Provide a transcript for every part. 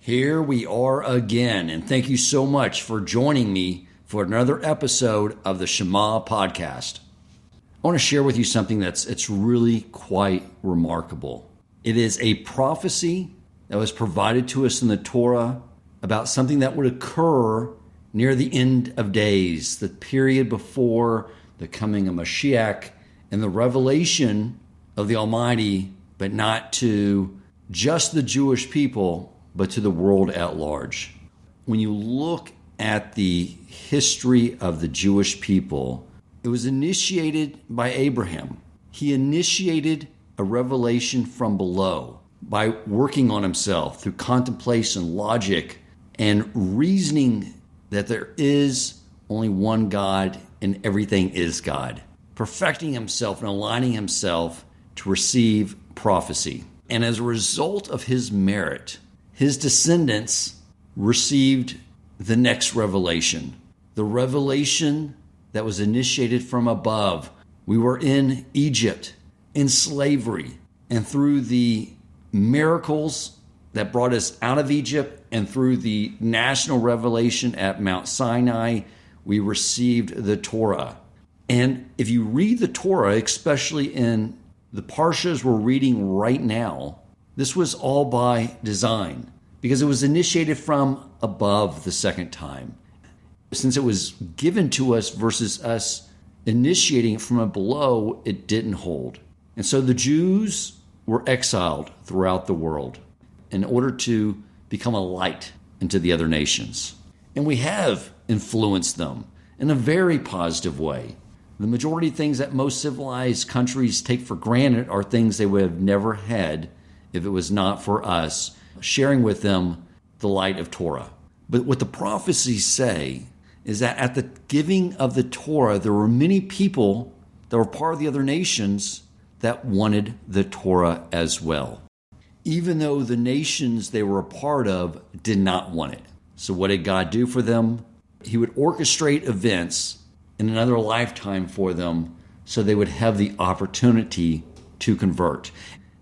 Here we are again, and thank you so much for joining me for another episode of the Shema podcast. I want to share with you something it's really quite remarkable. It is a prophecy that was provided to us in the Torah about something that would occur near the end of days, the period before the coming of Mashiach and the revelation of the Almighty, but not to just the Jewish people, but to the world at large. When you look at the history of the Jewish people, it was initiated by Abraham. He initiated a revelation from below by working on himself through contemplation, logic, and reasoning that there is only one God and everything is God, perfecting himself and aligning himself to receive prophecy. And as a result of his merit, his descendants received the next revelation, the revelation that was initiated from above. We were in Egypt, in slavery, and through the miracles that brought us out of Egypt and through the national revelation at Mount Sinai, we received the Torah. And if you read the Torah, especially in the parshas we're reading right now, this was all by design because it was initiated from above the second time. Since it was given to us versus us initiating it from below, it didn't hold. And so the Jews were exiled throughout the world in order to become a light into the other nations. And we have influenced them in a very positive way. The majority of things that most civilized countries take for granted are things they would have never had if it was not for us sharing with them the light of Torah. But what the prophecies say is that at the giving of the Torah, there were many people that were part of the other nations that wanted the Torah as well, even though the nations they were a part of did not want it. So what did God do for them? He would orchestrate events in another lifetime for them so they would have the opportunity to convert.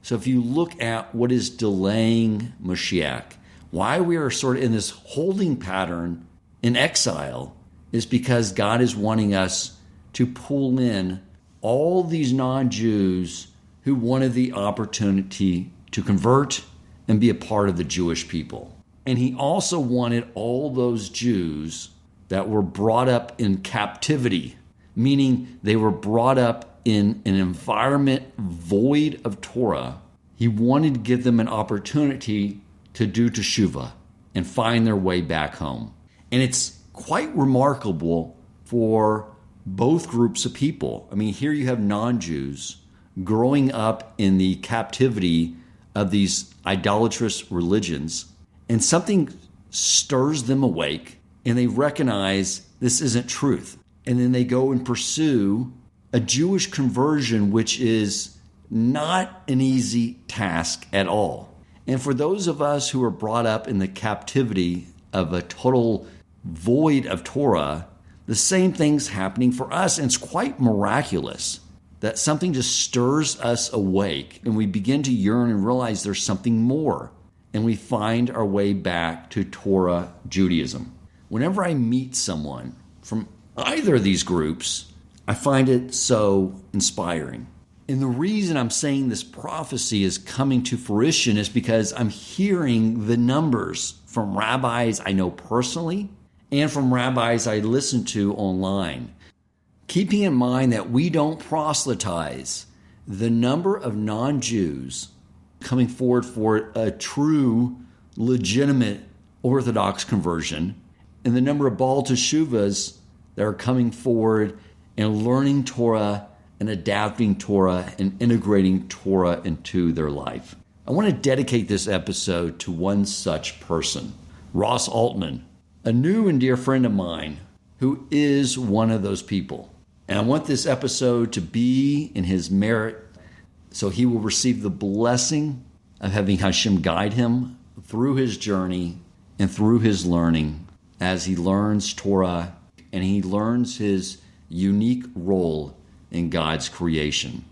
So if you look at what is delaying Mashiach, why we are sort of in this holding pattern in exile is because God is wanting us to pull in all these non-Jews who wanted the opportunity to convert and be a part of the Jewish people. And he also wanted all those Jews that were brought up in captivity, meaning they were brought up in an environment void of Torah. He wanted to give them an opportunity to do teshuvah and find their way back home. And it's quite remarkable for both groups of people. I mean, here you have non-Jews growing up in the captivity of these idolatrous religions, and something stirs them awake, and they recognize this isn't truth. And then they go and pursue a Jewish conversion, which is not an easy task at all. And for those of us who are brought up in the captivity of a total void of Torah, the same thing's happening for us. And it's quite miraculous that something just stirs us awake and we begin to yearn and realize there's something more. And we find our way back to Torah Judaism. Whenever I meet someone from either of these groups, I find it so inspiring. And the reason I'm saying this prophecy is coming to fruition is because I'm hearing the numbers from rabbis I know personally and from rabbis I listen to online. Keeping in mind that we don't proselytize, the number of non-Jews coming forward for a true, legitimate Orthodox conversion and the number of Baal Teshuvas that are coming forward and learning Torah and adapting Torah and integrating Torah into their life. I want to dedicate this episode to one such person, Ross Altman, a new and dear friend of mine who is one of those people. And I want this episode to be in his merit so he will receive the blessing of having Hashem guide him through his journey and through his learning as he learns Torah and he learns his unique role in God's creation.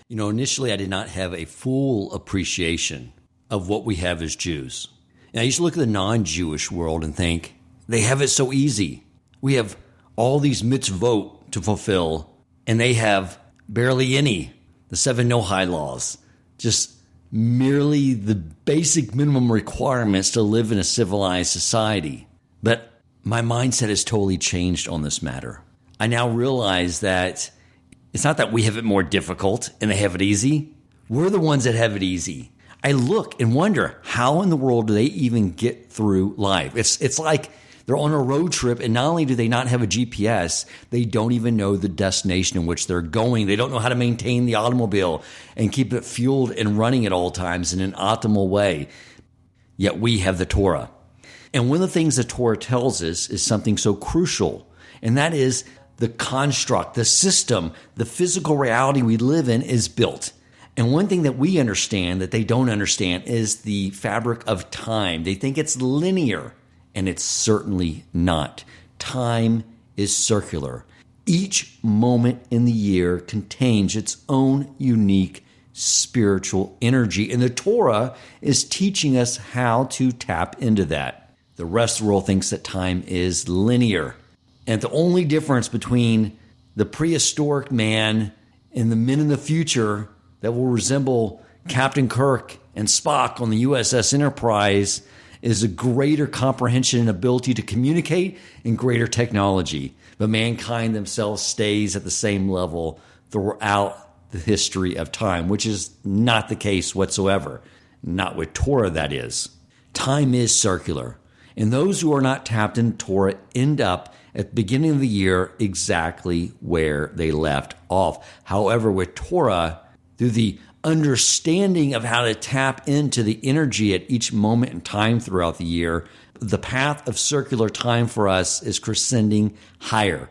You know, initially I did not have a full appreciation of what we have as Jews. And I used to look at the non-Jewish world and think, they have it so easy. We have all these mitzvot to fulfill, and they have barely any. The 7 no-high laws. Just merely the basic minimum requirements to live in a civilized society. But my mindset has totally changed on this matter. I now realize that it's not that we have it more difficult and they have it easy. We're the ones that have it easy. I look and wonder, how in the world do they even get through life? It's like they're on a road trip, and not only do they not have a GPS, they don't even know the destination in which they're going. They don't know how to maintain the automobile and keep it fueled and running at all times in an optimal way. Yet we have the Torah. And one of the things the Torah tells us is something so crucial, and that is the construct, the system, the physical reality we live in is built. And one thing that we understand that they don't understand is the fabric of time. They think it's linear, and it's certainly not. Time is circular. Each moment in the year contains its own unique spiritual energy, and the Torah is teaching us how to tap into that. The rest of the world thinks that time is linear. And the only difference between the prehistoric man and the men in the future that will resemble Captain Kirk and Spock on the USS Enterprise is a greater comprehension and ability to communicate and greater technology. But mankind themselves stays at the same level throughout the history of time, which is not the case whatsoever. Not with Torah, that is. Time is circular. And those who are not tapped in Torah end up at the beginning of the year exactly where they left off. However, with Torah, through the understanding of how to tap into the energy at each moment in time throughout the year, the path of circular time for us is crescending higher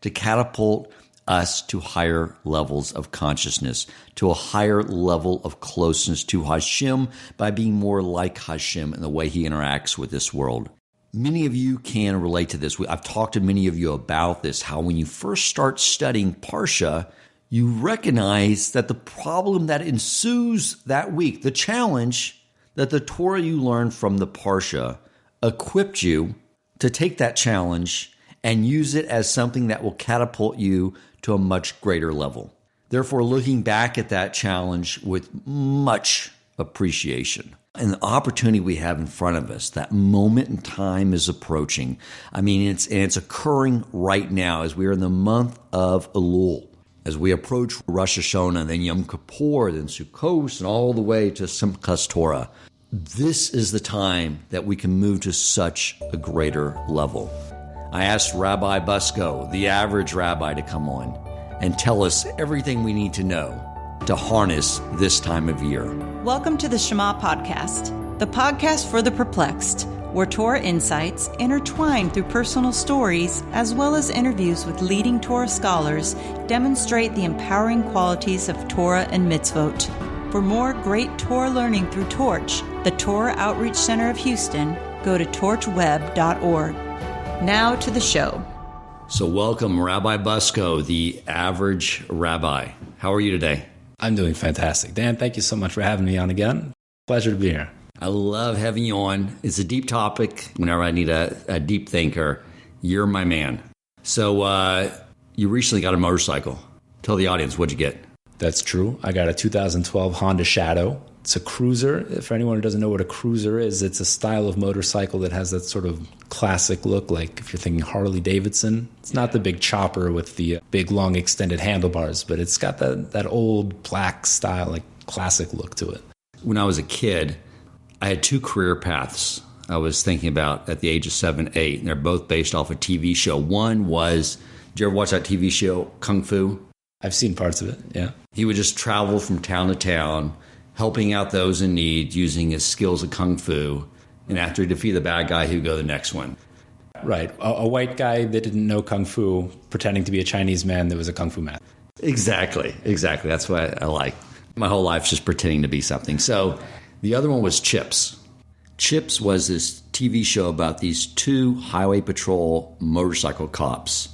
to catapult us to higher levels of consciousness, to a higher level of closeness to Hashem by being more like Hashem in the way he interacts with this world. Many of you can relate to this. I've talked to many of you about this, how when you first start studying Parsha, you recognize that the problem that ensues that week, the challenge that the Torah you learned from the Parsha equipped you to take that challenge and use it as something that will catapult you to a much greater level. Therefore, looking back at that challenge with much appreciation and the opportunity we have in front of us, that moment in time is approaching. I mean, it's occurring right now as we are in the month of Elul. As we approach Rosh Hashana, then Yom Kippur, then Sukkos, and all the way to Simchas Torah, this is the time that we can move to such a greater level. I asked Rabbi Bucsko, the average rabbi, to come on and tell us everything we need to know to harness this time of year. Welcome to the Shema Podcast, the podcast for the perplexed, where Torah insights intertwined through personal stories as well as interviews with leading Torah scholars demonstrate the empowering qualities of Torah and mitzvot. For more great Torah learning through Torch, the Torah Outreach Center of Houston, go to torchweb.org. Now to the show. So welcome, Rabbi Bucsko, the average rabbi. How are you today? I'm doing fantastic. Dan, thank you so much for having me on again. Pleasure to be here. I love having you on. It's a deep topic. Whenever I need a deep thinker, you're my man. So you recently got a motorcycle. Tell the audience, what'd you get? That's true. I got a 2012 Honda Shadow. It's a cruiser. For anyone who doesn't know what a cruiser is, it's a style of motorcycle that has that sort of classic look, like if you're thinking Harley Davidson. It's not the big chopper with the big, long, extended handlebars, but it's got that old black style, like classic look to it. When I was a kid, I had two career paths I was thinking about at the age of 7, 8, and they're both based off a TV show. One was, did you ever watch that TV show, Kung Fu? I've seen parts of it, yeah. He would just travel from town to town, helping out those in need using his skills of Kung Fu. And after he defeated the bad guy, he would go to the next one. Right. A white guy that didn't know Kung Fu, pretending to be a Chinese man that was a Kung Fu man. Exactly. That's what I like. My whole life's just pretending to be something. So the other one was Chips. Chips was this TV show about these two highway patrol motorcycle cops.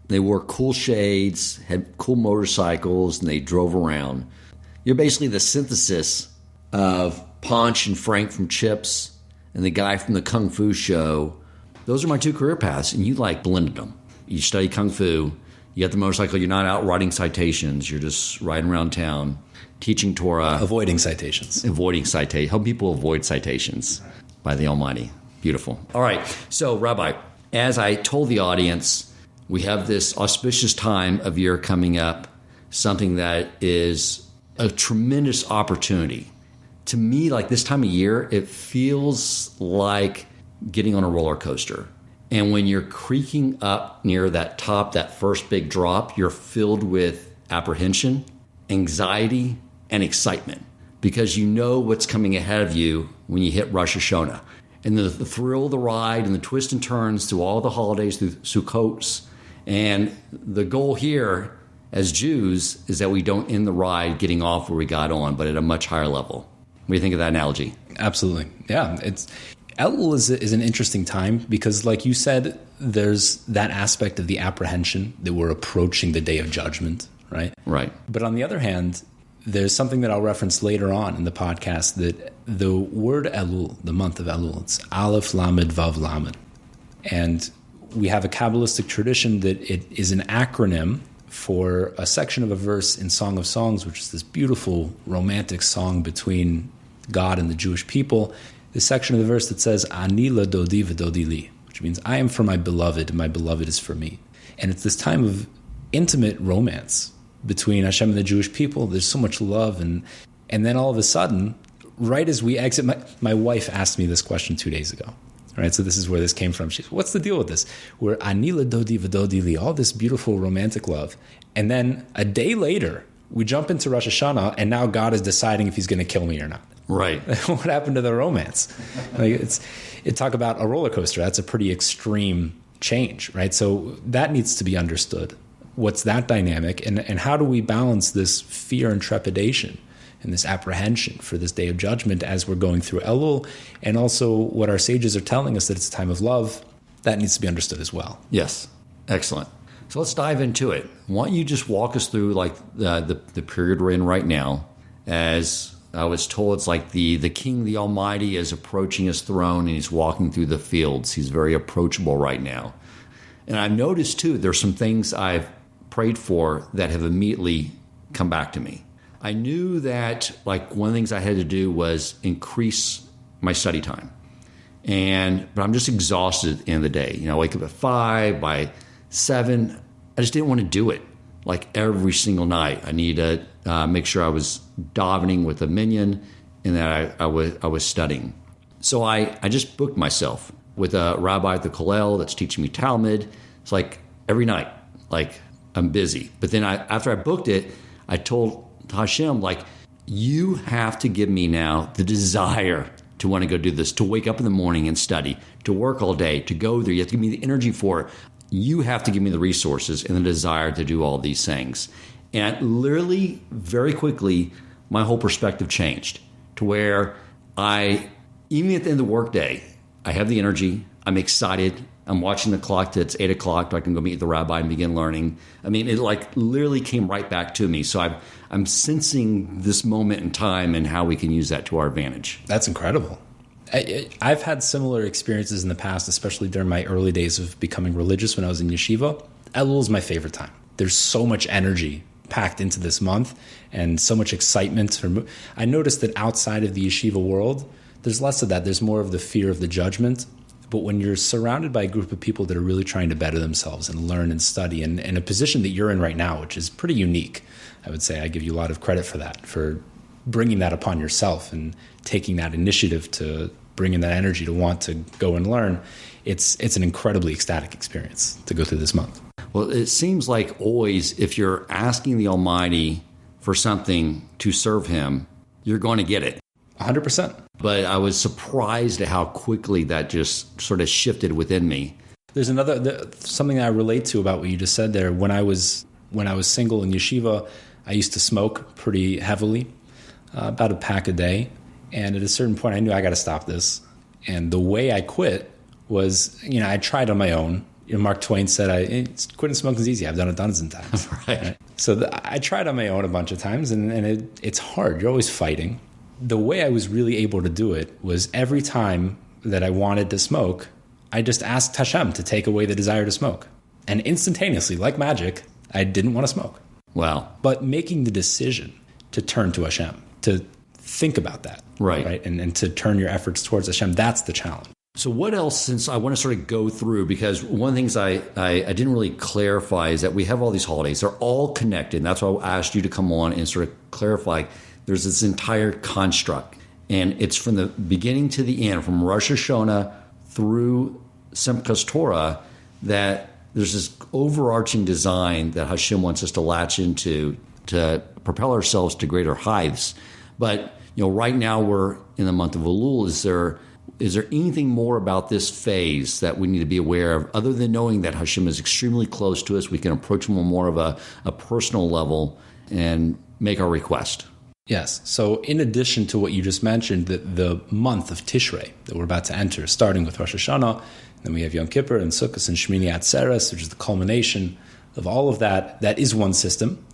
They wore cool shades, had cool motorcycles, and they drove around. You're basically the synthesis of Ponch and Frank from Chips and the guy from the Kung Fu show. Those are my two career paths, and you like blended them. You study Kung Fu, you get the motorcycle, you're not out writing citations, you're just riding around town, teaching Torah. Avoiding citations. Help people avoid citations by the Almighty. Beautiful. All right, so Rabbi, as I told the audience, we have this auspicious time of year coming up, something that is a tremendous opportunity. To me, like this time of year, it feels like getting on a roller coaster. And when you're creaking up near that top, that first big drop, you're filled with apprehension, anxiety, and excitement because you know what's coming ahead of you when you hit Rosh Hashana. And the thrill of the ride and the twists and turns through all the holidays, through Sukkos. And the goal here as Jews is that we don't end the ride getting off where we got on, but at a much higher level. What do you think of that analogy? Absolutely. Yeah. Elul is an interesting time because, like you said, there's that aspect of the apprehension that we're approaching the day of judgment, right? Right. But on the other hand, there's something that I'll reference later on in the podcast that the word Elul, the month of Elul, it's Aleph Lamed Vav Lamed. And we have a Kabbalistic tradition that it is an acronym for a section of a verse in Song of Songs, which is this beautiful romantic song between God and the Jewish people. This section of the verse that says, Ani la dodi v'dodi li, which means I am for my beloved and my beloved is for me. And it's this time of intimate romance between Hashem and the Jewish people. There's so much love. And then all of a sudden, right as we exit, my wife asked me this question 2 days ago. Right, so this is where this came from. She's, what's the deal with this? We're Ani la dodi v'dodi li, all this beautiful romantic love. And then a day later, we jump into Rosh Hashana, and now God is deciding if he's going to kill me or not. Right. What happened to the romance? Talk about a roller coaster. That's a pretty extreme change, right? So that needs to be understood. What's that dynamic? And how do we balance this fear and trepidation and this apprehension for this day of judgment as we're going through Elul? And also what our sages are telling us that it's a time of love, that needs to be understood as well. Yes. Excellent. So let's dive into it. Why don't you just walk us through like the period we're in right now. As I was told, it's like the King, the Almighty, is approaching his throne and he's walking through the fields. He's very approachable right now. And I've noticed too, there's some things I've prayed for that have immediately come back to me. I knew that like one of the things I had to do was increase my study time. But I'm just exhausted at the end of the day. I wake up at 5, by 7, I just didn't want to do it like every single night. I need to make sure I was davening with a minyan and that I was studying. So I just booked myself with a rabbi at the Kollel that's teaching me Talmud. It's like every night, like I'm busy. But then after I booked it, I told Hashem, like, you have to give me now the desire to want to go do this, to wake up in the morning and study, to work all day, to go there. You have to give me the energy for it. You have to give me the resources and the desire to do all these things. And literally, very quickly, my whole perspective changed to where even at the end of the workday, I have the energy, I'm excited, I'm watching the clock till it's 8 o'clock, so I can go meet the rabbi and begin learning. I mean, it like literally came right back to me. So I'm sensing this moment in time and how we can use that to our advantage. That's incredible. I've had similar experiences in the past, especially during my early days of becoming religious when I was in yeshiva. Elul is my favorite time. There's so much energy packed into this month and so much excitement. I noticed that outside of the yeshiva world, there's less of that. There's more of the fear of the judgment. But when you're surrounded by a group of people that are really trying to better themselves and learn and study, and in a position that you're in right now, which is pretty unique, I would say I give you a lot of credit for that, for bringing that upon yourself and taking that initiative to bring in that energy to want to go and learn. It's an incredibly ecstatic experience to go through this month. Well, it seems like always if you're asking the Almighty for something to serve him, you're going to get it. 100%. But I was surprised at how quickly that just sort of shifted within me. There's something that I relate to about what you just said there. When I was single in yeshiva, I used to smoke pretty heavily, about a pack a day. And at a certain point, I knew I got to stop this. And the way I quit was, I tried on my own. Mark Twain said, quitting smoking is easy. I've done it dozens of times. Right. So I tried on my own a bunch of times, and it's hard. You're always fighting. The way I was really able to do it was every time that I wanted to smoke, I just asked Hashem to take away the desire to smoke. And instantaneously, like magic, I didn't want to smoke. Wow. But making the decision to turn to Hashem, to think about that, right? And to turn your efforts towards Hashem, that's the challenge. So what else, since I want to sort of go through, because one of the things I didn't really clarify is that we have all these holidays. They're all connected. And that's why I asked you to come on and sort of clarify. There's this entire construct. And it's from the beginning to the end, from Rosh Hashana through Simchas Torah, that there's this overarching design that Hashem wants us to latch into to propel ourselves to greater heights. But right now we're in the month of Elul. Is there anything more about this phase that we need to be aware of, other than knowing that Hashem is extremely close to us? We can approach him on more of a personal level and make our request. Yes. So in addition to what you just mentioned, the month of Tishrei that we're about to enter, starting with Rosh Hashana, then we have Yom Kippur and Sukkos and Shmini Atzeres, which is the culmination of all of that. That is one system.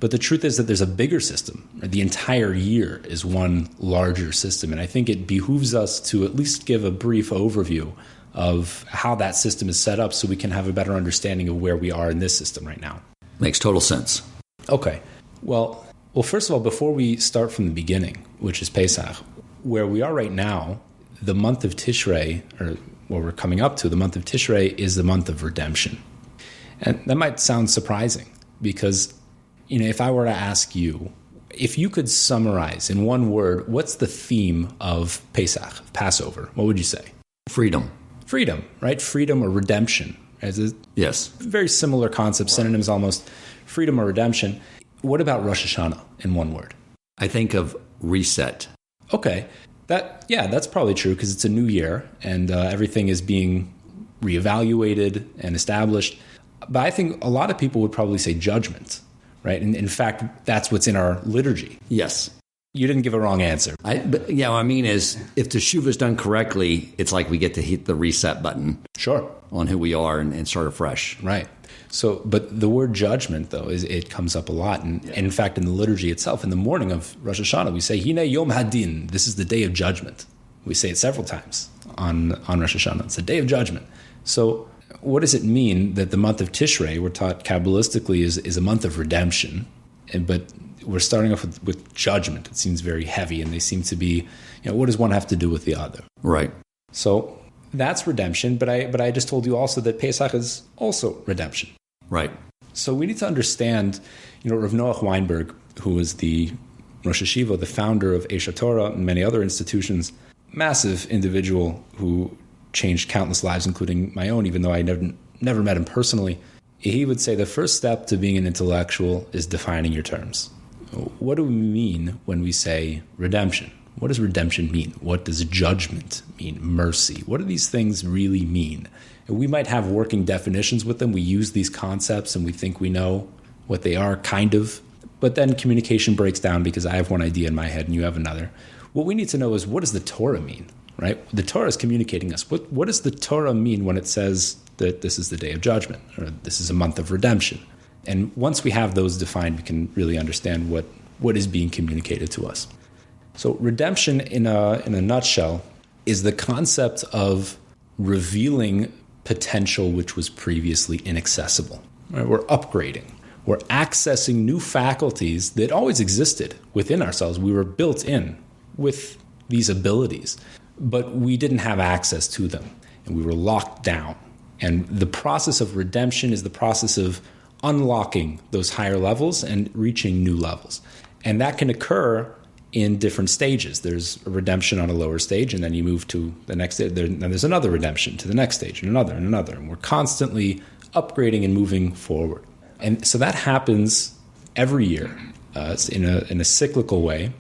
But the truth is that there's a bigger system. The entire year is one larger system. And I think it behooves us to at least give a brief overview of how that system is set up so we can have a better understanding of where we are in this system right now. Makes total sense. Okay. Well, first of all, before we start from the beginning, which is Pesach, where we are right now, the month of Tishrei, or what we're coming up to, the month of Tishrei is the month of redemption. And that might sound surprising because, if I were to ask you, if you could summarize in one word, what's the theme of Pesach, of Passover, what would you say? Freedom. Freedom, right? Freedom or redemption. Yes. Very similar concept, synonyms almost, freedom or redemption. What about Rosh Hashana in one word? I think of reset. Okay. That's probably true because it's a new year and everything is being reevaluated and established. But I think a lot of people would probably say judgment, right? And in fact, that's what's in our liturgy. Yes. You didn't give a wrong answer. What I mean is, if teshuva is done correctly, it's like we get to hit the reset button. Sure. On who we are and start afresh. Right. So, but the word judgment, though, it comes up a lot. And in fact, in the liturgy itself, in the morning of Rosh Hashanah, we say, Hine Yom Hadin, this is the day of judgment. We say it several times on Rosh Hashanah. It's the day of judgment. So what does it mean that the month of Tishrei, we're taught Kabbalistically, is a month of redemption, but we're starting off with judgment? It seems very heavy, and they seem to be, what does one have to do with the other? Right. So that's redemption, but I just told you also that Pesach is also redemption. Right. So we need to understand, Rav Noach Weinberg, who was the Rosh Hashiva, the founder of Eish Torah and many other institutions, massive individual who changed countless lives, including my own, even though I never met him personally. He would say the first step to being an intellectual is defining your terms. What do we mean when we say redemption? What does redemption mean? What does judgment mean? Mercy? What do these things really mean? And we might have working definitions with them. We use these concepts and we think we know what they are, kind of. But then communication breaks down because I have one idea in my head and you have another. What we need to know is, what does the Torah mean, right? The Torah is communicating us. What does the Torah mean when it says that this is the day of judgment or this is a month of redemption? And once we have those defined, we can really understand what is being communicated to us. So redemption in a nutshell is the concept of revealing potential which was previously inaccessible. Right? We're upgrading. We're accessing new faculties that always existed within ourselves. We were built in with these abilities, but we didn't have access to them, and we were locked down. And the process of redemption is the process of unlocking those higher levels and reaching new levels. And that can occur in different stages. There's a redemption on a lower stage, and then you move to the next stage. Then there's another redemption to the next stage, and another, and another. And we're constantly upgrading and moving forward. And so that happens every year in a cyclical way.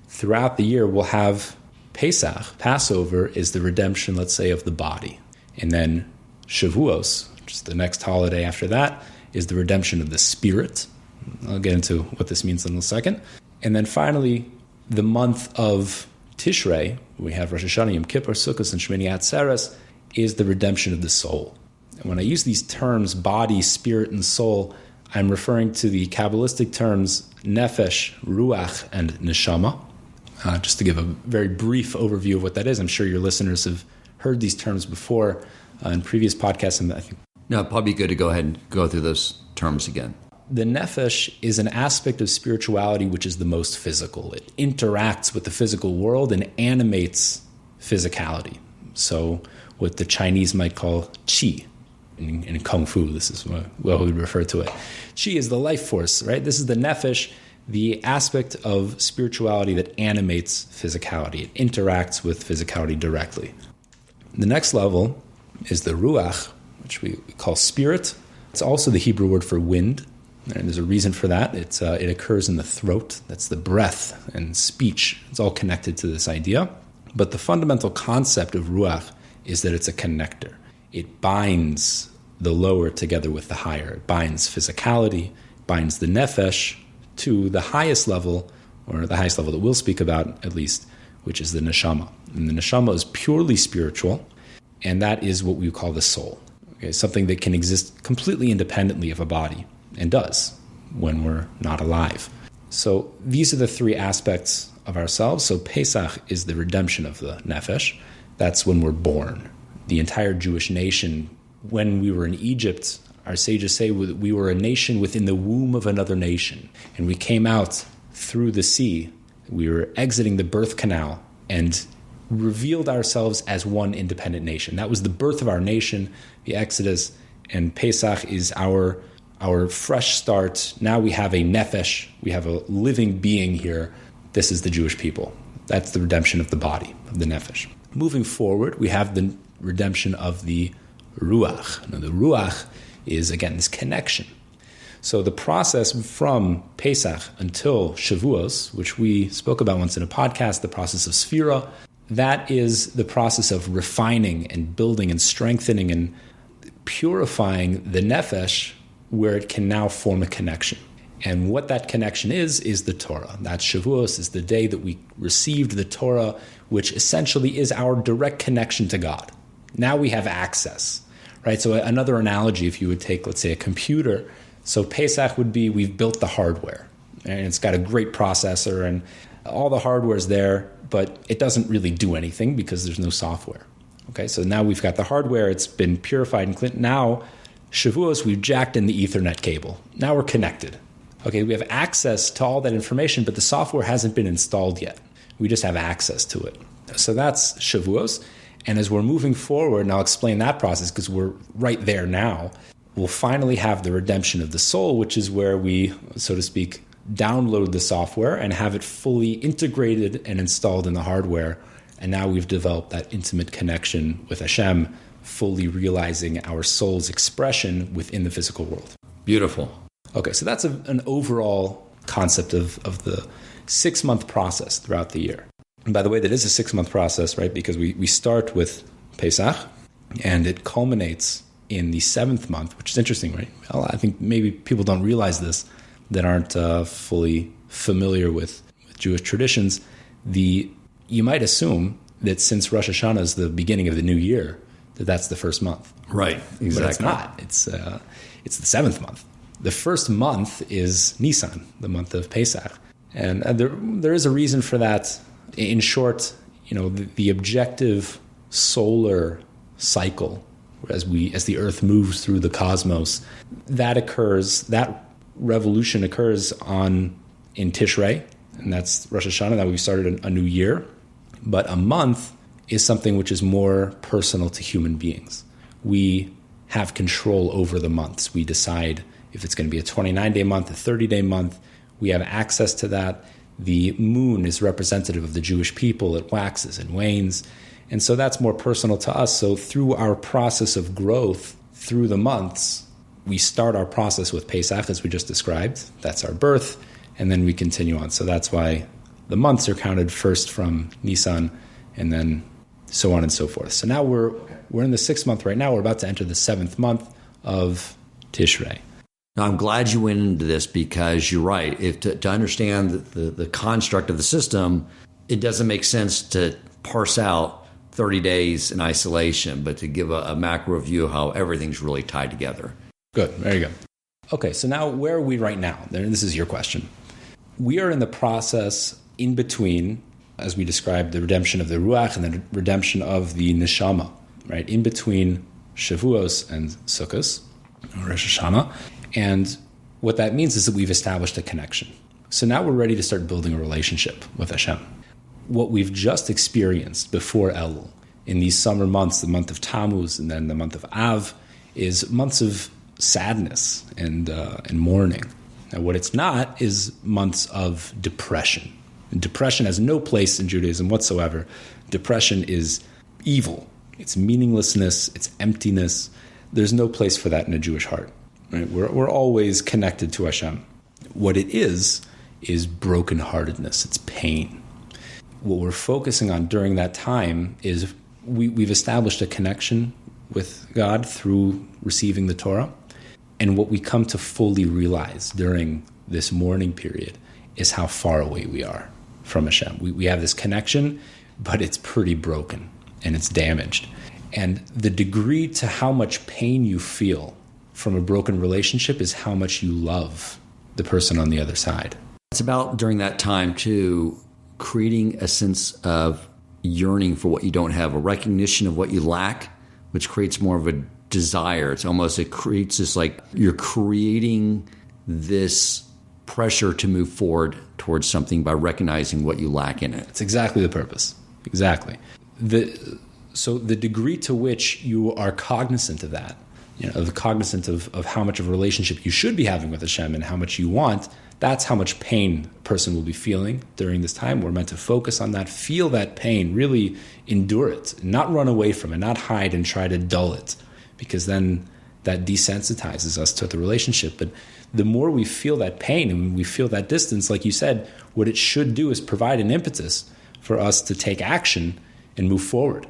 Throughout the year, we'll have Pesach. Passover is the redemption, let's say, of the body. And then Shavuos, which is the next holiday after that, is the redemption of the spirit. I'll get into what this means in a second. And then finally, the month of Tishrei, we have Rosh Hashana, Yom Kippur, Sukkos, and Shmini Atzeres, is the redemption of the soul. And when I use these terms, body, spirit, and soul, I'm referring to the Kabbalistic terms nefesh, ruach, and neshama. Just to give a very brief overview of what that is, I'm sure your listeners have heard these terms before in previous podcasts, and I think No, it'd probably be good to go ahead and go through those terms again. the nefesh is an aspect of spirituality which is the most physical. It interacts with the physical world and animates physicality. So what the Chinese might call qi. In Kung Fu, this is what we would refer to it. Qi is the life force, right? This is the nefesh, the aspect of spirituality that animates physicality. It interacts with physicality directly. The next level is the ruach, which we call spirit. It's also the Hebrew word for wind, and there's a reason for that. It occurs in the throat. That's the breath and speech. It's all connected to this idea. But the fundamental concept of ruach is that it's a connector. It binds the lower together with the higher. It binds physicality, binds the nefesh to the highest level, or the highest level that we'll speak about at least, which is the neshama. And the neshama is purely spiritual, and that is what we call the soul. Okay, something that can exist completely independently of a body, and does when we're not alive. So these are the three aspects of ourselves. So Pesach is the redemption of the nefesh. That's when we're born. The entire Jewish nation, when we were in Egypt, our sages say we were a nation within the womb of another nation. And we came out through the sea. We were exiting the birth canal and revealed ourselves as one independent nation. That was the birth of our nation, the Exodus, and Pesach is our fresh start. Now we have a nefesh, we have a living being here. This is the Jewish people. That's the redemption of the body, of the nefesh. Moving forward, we have the redemption of the ruach. Now, the ruach is, again, this connection. So the process from Pesach until Shavuos, which we spoke about once in a podcast, the process of Sphira, that is the process of refining and building and strengthening and purifying the nefesh, where it can now form a connection. And what that connection is the Torah. That Shavuos is the day that we received the Torah, which essentially is our direct connection to God. Now we have access, right? So another analogy, if you would take, let's say, a computer. So Pesach would be, we've built the hardware, and it's got a great processor, and all the hardware is there, but it doesn't really do anything because there's no software. Okay, so now we've got the hardware, it's been purified and cleaned. Now, Shavuos, we've jacked in the Ethernet cable. Now we're connected. Okay, we have access to all that information, but the software hasn't been installed yet. We just have access to it. So that's Shavuos. And as we're moving forward, and I'll explain that process because we're right there now, we'll finally have the redemption of the soul, which is where we, so to speak, download the software and have it fully integrated and installed in the hardware. And now we've developed that intimate connection with Hashem, fully realizing our soul's expression within the physical world. Beautiful. Okay, so that's an overall concept of the 6-month process throughout the year. And by the way, that is a 6-month process, right? Because we start with Pesach, and it culminates in the 7th month, which is interesting, right? Well, I think maybe people don't realize this that aren't fully familiar with Jewish traditions. You might assume that since Rosh Hashana is the beginning of the new year, that's the first month. Right, exactly. But it's not. It's the 7th month. The first month is Nisan, the month of Pesach. And there is a reason for that. In short, the objective solar cycle, as the Earth moves through the cosmos, that revolution occurs in Tishrei, and that's Rosh Hashana, that we've started a new year. But a month is something which is more personal to human beings. We have control over the months. We decide if it's going to be a 29-day month, a 30-day month. We have access to that. The moon is representative of the Jewish people. It waxes and wanes. And so that's more personal to us. So through our process of growth through the months, we start our process with Pesach, as we just described. That's our birth. And then we continue on. So that's why the months are counted first from Nisan and then so on and so forth. So now we're in the 6th month right now. We're about to enter the 7th month of Tishrei. Now, I'm glad you went into this because you're right. If to understand the construct of the system, it doesn't make sense to parse out 30 days in isolation, but to give a macro view of how everything's really tied together. Good. There you go. Okay, so now where are we right now? This is your question. We are in the process in between as we described, the redemption of the Ruach and the redemption of the Neshama, right? In between Shavuos and Sukkos, or Rosh Hashana. And what that means is that we've established a connection. So now we're ready to start building a relationship with Hashem. What we've just experienced before Elul, in these summer months, the month of Tammuz and then the month of Av, is months of sadness and mourning. Now, what it's not is months of depression. And depression has no place in Judaism whatsoever. Depression is evil. It's meaninglessness. It's emptiness. There's no place for that in a Jewish heart. Right? We're always connected to Hashem. What it is brokenheartedness. It's pain. What we're focusing on during that time is we've established a connection with God through receiving the Torah. And what we come to fully realize during this mourning period is how far away we are from Hashem. We have this connection, but it's pretty broken and it's damaged. And the degree to how much pain you feel from a broken relationship is how much you love the person on the other side. It's about, during that time, too, creating a sense of yearning for what you don't have, a recognition of what you lack, which creates more of a desire. It creates this, like, you're creating this pressure to move forward towards something by recognizing what you lack in it. It's exactly the purpose. Exactly. So the degree to which you are cognizant of that, cognizant of how much of a relationship you should be having with Hashem and how much you want, that's how much pain a person will be feeling during this time. We're meant to focus on that, feel that pain, really endure it, not run away from it, not hide and try to dull it, because then that desensitizes us to the relationship. But the more we feel that pain and we feel that distance, like you said, what it should do is provide an impetus for us to take action and move forward.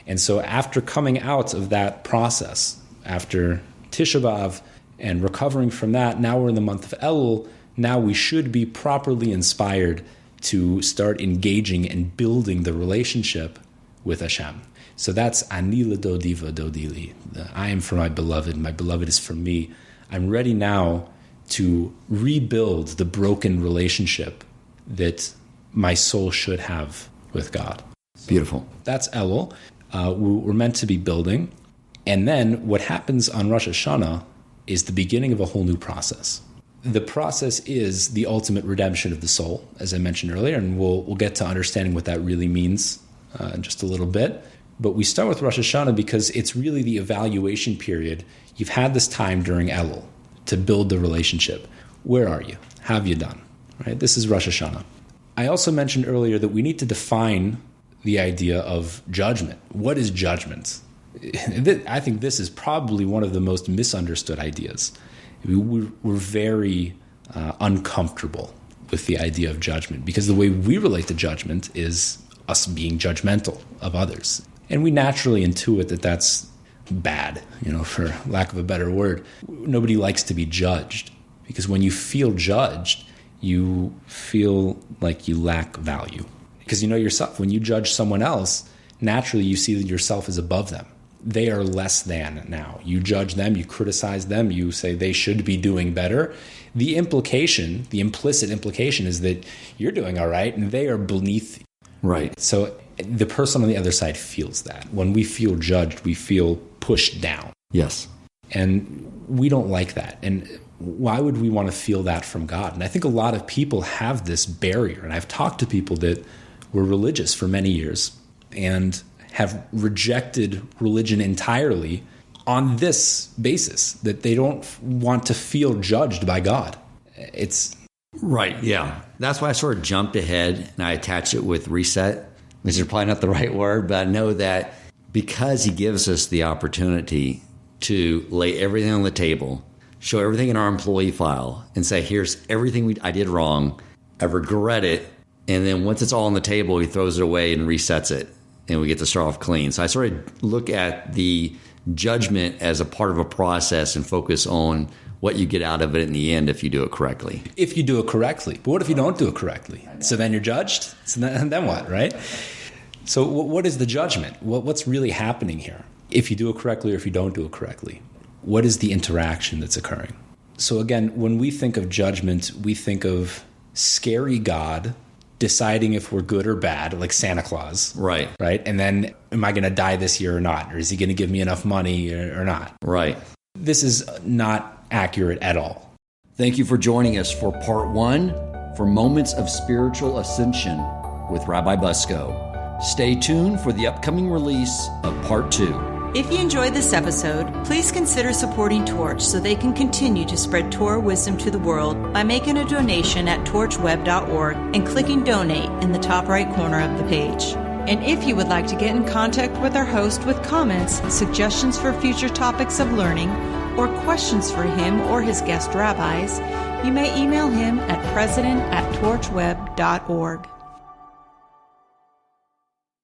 And so after coming out of that process, after Tisha B'Av and recovering from that, now we're in the month of Elul. Now we should be properly inspired to start engaging and building the relationship with Hashem. So that's Ani l'dodi v'dodi li. I am for my beloved is for me. I'm ready now to rebuild the broken relationship that my soul should have with God. Beautiful. That's Elul. We're meant to be building. And then what happens on Rosh Hashana is the beginning of a whole new process. The process is the ultimate redemption of the soul, as I mentioned earlier, and we'll get to understanding what that really means in just a little bit. But we start with Rosh Hashana because it's really the evaluation period. You've had this time during Elul to build the relationship. Where are you? How have you done? Right? This is Rosh Hashana. I also mentioned earlier that we need to define the idea of judgment. What is judgment? I think this is probably one of the most misunderstood ideas. We're very uncomfortable with the idea of judgment because the way we relate to judgment is us being judgmental of others. And we naturally intuit that that's bad, for lack of a better word. Nobody likes to be judged because when you feel judged, you feel like you lack value. Because you know yourself, when you judge someone else, naturally you see that yourself is above them. They are less than now. You judge them, you criticize them, you say they should be doing better. The implicit implication is that you're doing all right and they are beneath you. Right. So the person on the other side feels that. When we feel judged, we feel pushed down. Yes. And we don't like that. And why would we want to feel that from God? And I think a lot of people have this barrier. And I've talked to people that were religious for many years and have rejected religion entirely on this basis, that they don't want to feel judged by God. It's right, yeah. That's why I sort of jumped ahead and I attached it with reset, which is probably not the right word, but I know that because he gives us the opportunity to lay everything on the table, show everything in our employee file, and say, here's everything I did wrong, I regret it, and then once it's all on the table, he throws it away and resets it. And we get to start off clean. So I sort of look at the judgment as a part of a process and focus on what you get out of it in the end if you do it correctly. If you do it correctly. But what if you don't do it correctly? So then you're judged? So then what, right? So what is the judgment? What's really happening here? If you do it correctly or if you don't do it correctly? What is the interaction that's occurring? So again, when we think of judgment, we think of scary God deciding if we're good or bad, like Santa Claus. Right. Right. And then, am I going to die this year or not? Or is he going to give me enough money or not? Right. This is not accurate at all. Thank you for joining us for part 1 for Moments of Spiritual Ascension with Rabbi Bucsko. Stay tuned for the upcoming release of part 2. If you enjoyed this episode, please consider supporting Torch so they can continue to spread Torah wisdom to the world by making a donation at torchweb.org and clicking donate in the top right corner of the page. And if you would like to get in contact with our host with comments, suggestions for future topics of learning, or questions for him or his guest rabbis, you may email him at president@torchweb.org.